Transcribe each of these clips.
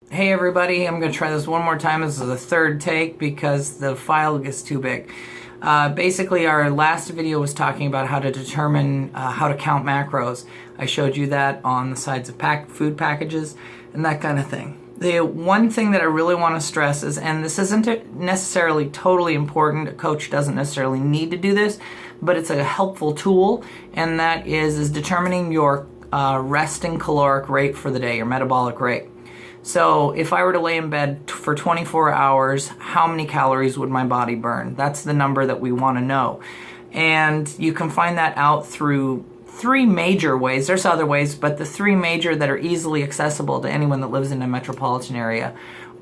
Hey everybody, I'm going to try this one more time. This is the third take because the file gets too big. Basically, our last video was talking about how to determine how to count macros. I showed you that on the sides of food packages and that kind of thing. The one thing that I really want to stress is, and this isn't necessarily totally important, a coach doesn't necessarily need to do this, but it's a helpful tool, and that is determining your resting caloric rate for the day, your metabolic rate. So if I were to lay in bed for 24 hours, how many calories would my body burn? That's the number that we want to know. And you can find that out through three major ways. There's other ways, but the three major that are easily accessible to anyone that lives in a metropolitan area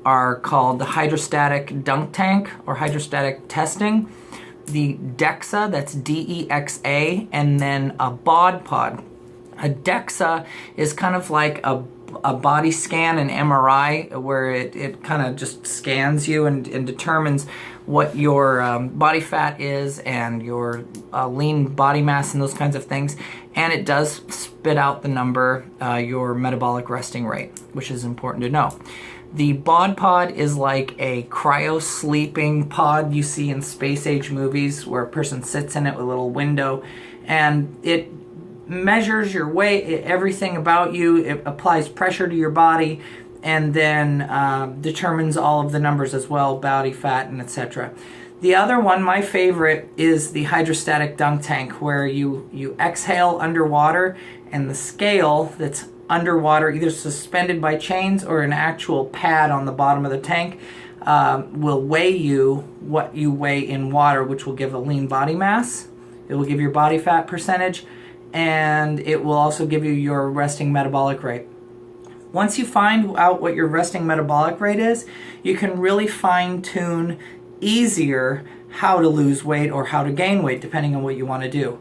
are called the hydrostatic dunk tank or hydrostatic testing, the DEXA, that's D-E-X-A, and then a BOD pod. A DEXA is kind of like a body scan, an MRI, where it kind of just scans you and determines what your body fat is and your lean body mass and those kinds of things. And it does spit out the number, your metabolic resting rate, which is important to know. The BOD pod is like a cryo-sleeping pod you see in space-age movies where a person sits in it with a little window, and it measures your weight, everything about you. It applies pressure to your body, and then determines all of the numbers as well, body fat and etc. The other one, my favorite, is the hydrostatic dunk tank, where you exhale underwater, and the scale that's underwater, either suspended by chains or an actual pad on the bottom of the tank, will weigh you what you weigh in water, which will give a lean body mass. It will give your body fat percentage, and it will also give you your resting metabolic rate. Once you find out what your resting metabolic rate is, you can really fine-tune easier how to lose weight or how to gain weight, depending on what you want to do.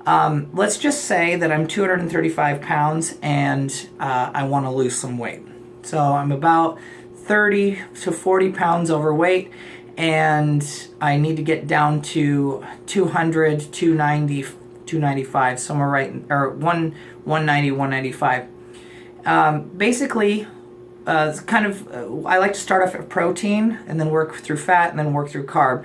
Let's just say that I'm 235 pounds and I want to lose some weight. So I'm about 30 to 40 pounds overweight, and I need to get down to 200, 290, 295, somewhere right, or 190, 195. Basically, I like to start off at protein and then work through fat and then work through carb.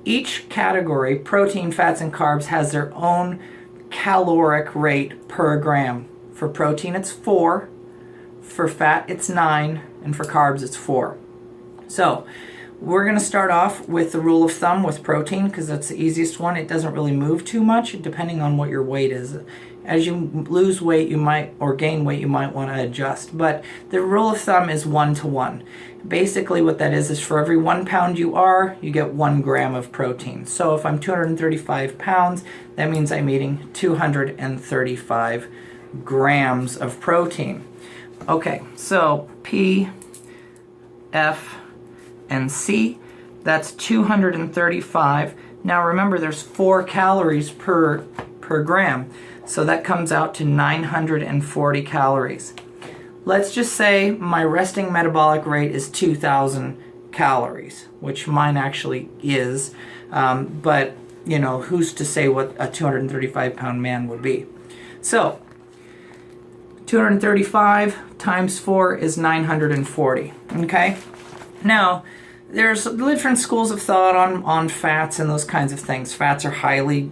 Each category, protein, fats, and carbs, has their own caloric rate per gram. For protein, it's 4. For fat, it's 9. And for carbs, it's 4. So we're going to start off with the rule of thumb with protein because that's the easiest one. It doesn't really move too much depending on what your weight is. As you lose weight, you might, or gain weight, you might want to adjust. But the rule of thumb is 1 to 1. Basically what that is for every 1 pound you are, you get 1 gram of protein. So if I'm 235 pounds, that means I'm eating 235 grams of protein. Okay, so P, F, and C, that's 235. Now remember, there's 4 calories per gram, so that comes out to 940 calories. Let's just say my resting metabolic rate is 2,000 calories, which mine actually is, but you know, who's to say what a 235 pound man would be. So 235 times 4 is 940, okay? Now, there's different schools of thought on fats and those kinds of things. Fats are highly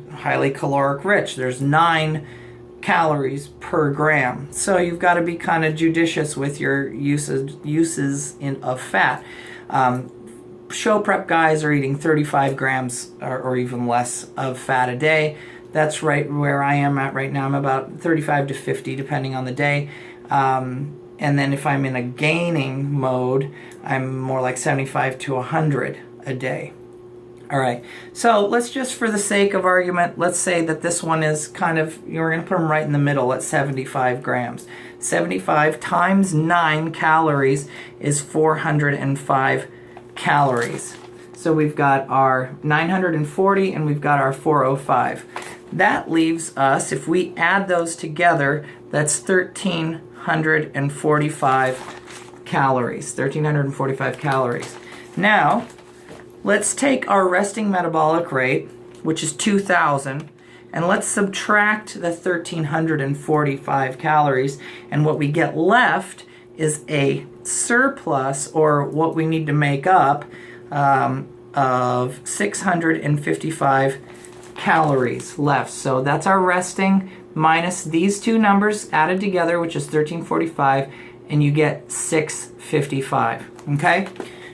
caloric rich. There's 9 calories per gram. So you've got to be kind of judicious with your uses of fat. Show prep guys are eating 35 grams or even less of fat a day. That's right where I am at right now. I'm about 35 to 50 depending on the day. And then if I'm in a gaining mode, I'm more like 75 to 100 a day. All right, so let's just, for the sake of argument, let's say that this one is kind of, you're going to put them right in the middle at 75 grams. 75 times 9 calories is 405 calories. So we've got our 940 and we've got our 405. That leaves us, if we add those together, that's 1,345 calories. 1,345 calories. Now, let's take our resting metabolic rate, which is 2,000, and let's subtract the 1,345 calories, and what we get left is a surplus, or what we need to make up, of 655 calories left. So that's our resting minus these two numbers added together, which is 1345, and you get 655. Okay?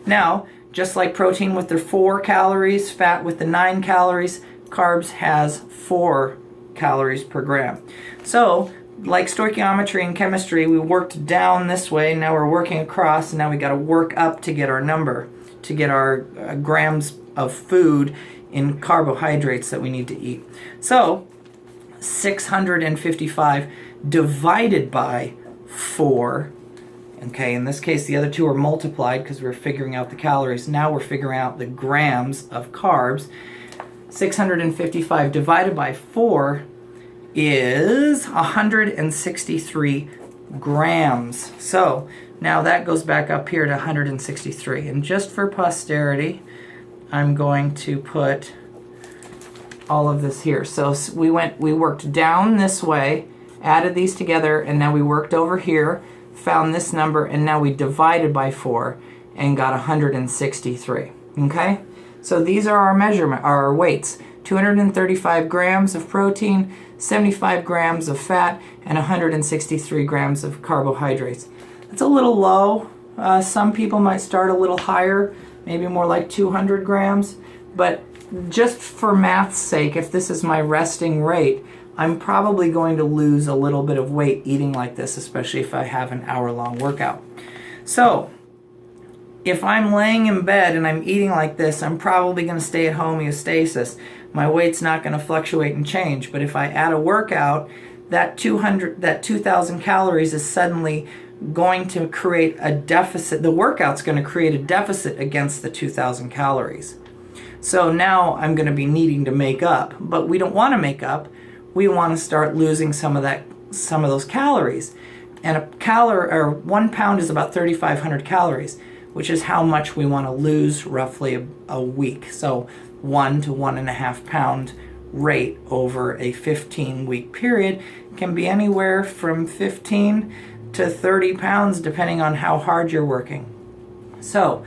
Now, just like protein with their 4 calories, fat with the 9 calories, carbs has 4 calories per gram. So, like stoichiometry and chemistry, we worked down this way, now we're working across, and now we got to work up to get our number, to get our grams of food in carbohydrates that we need to eat. So, 655 divided by 4. Okay, in this case, the other two are multiplied because we're figuring out the calories. Now we're figuring out the grams of carbs. 655 divided by 4 is 163 grams. So now that goes back up here to 163. And just for posterity, I'm going to put all of this here. So we worked down this way, added these together, and now we worked over here, found this number, and now we divided by 4 and got 163. Okay? So these are our weights. 235 grams of protein, 75 grams of fat, and 163 grams of carbohydrates. That's a little low. Some people might start a little higher, maybe more like 200 grams. But just for math's sake, if this is my resting rate, I'm probably going to lose a little bit of weight eating like this, especially if I have an hour-long workout. So, if I'm laying in bed and I'm eating like this, I'm probably going to stay at homeostasis. My weight's not going to fluctuate and change. But if I add a workout, that 2,000 calories is suddenly going to create a deficit. The workout's going to create a deficit against the 2,000 calories. So now I'm going to be needing to make up. But we don't want to make up. We want to start losing some of those calories. And 1 pound is about 3,500 calories, which is how much we want to lose roughly a week. So 1 to 1.5 pound rate over a 15-week period can be anywhere from 15 to 30 pounds depending on how hard you're working. So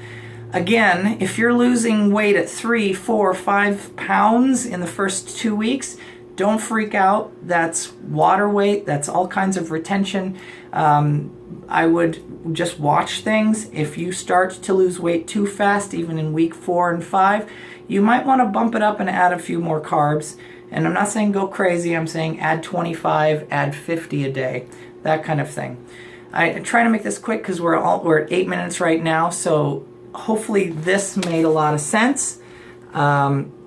again, if you're losing weight at 3, 4, 5 pounds in the first 2 weeks, don't freak out. That's water weight. That's all kinds of retention. I would just watch things. If you start to lose weight too fast, even in week 4 and 5, you might want to bump it up and add a few more carbs. And I'm not saying go crazy. I'm saying add 25, add 50 a day, that kind of thing. I try to make this quick because we're at 8 minutes right now. So hopefully this made a lot of sense.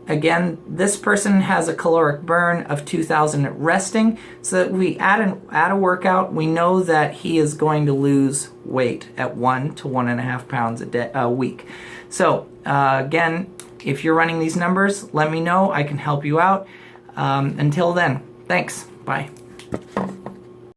Again, this person has a caloric burn of 2,000 at resting, so that we add a workout, we know that he is going to lose weight at 1 to 1.5 pounds a week. So again, if you're running these numbers, let me know. I can help you out. Until then, thanks. Bye.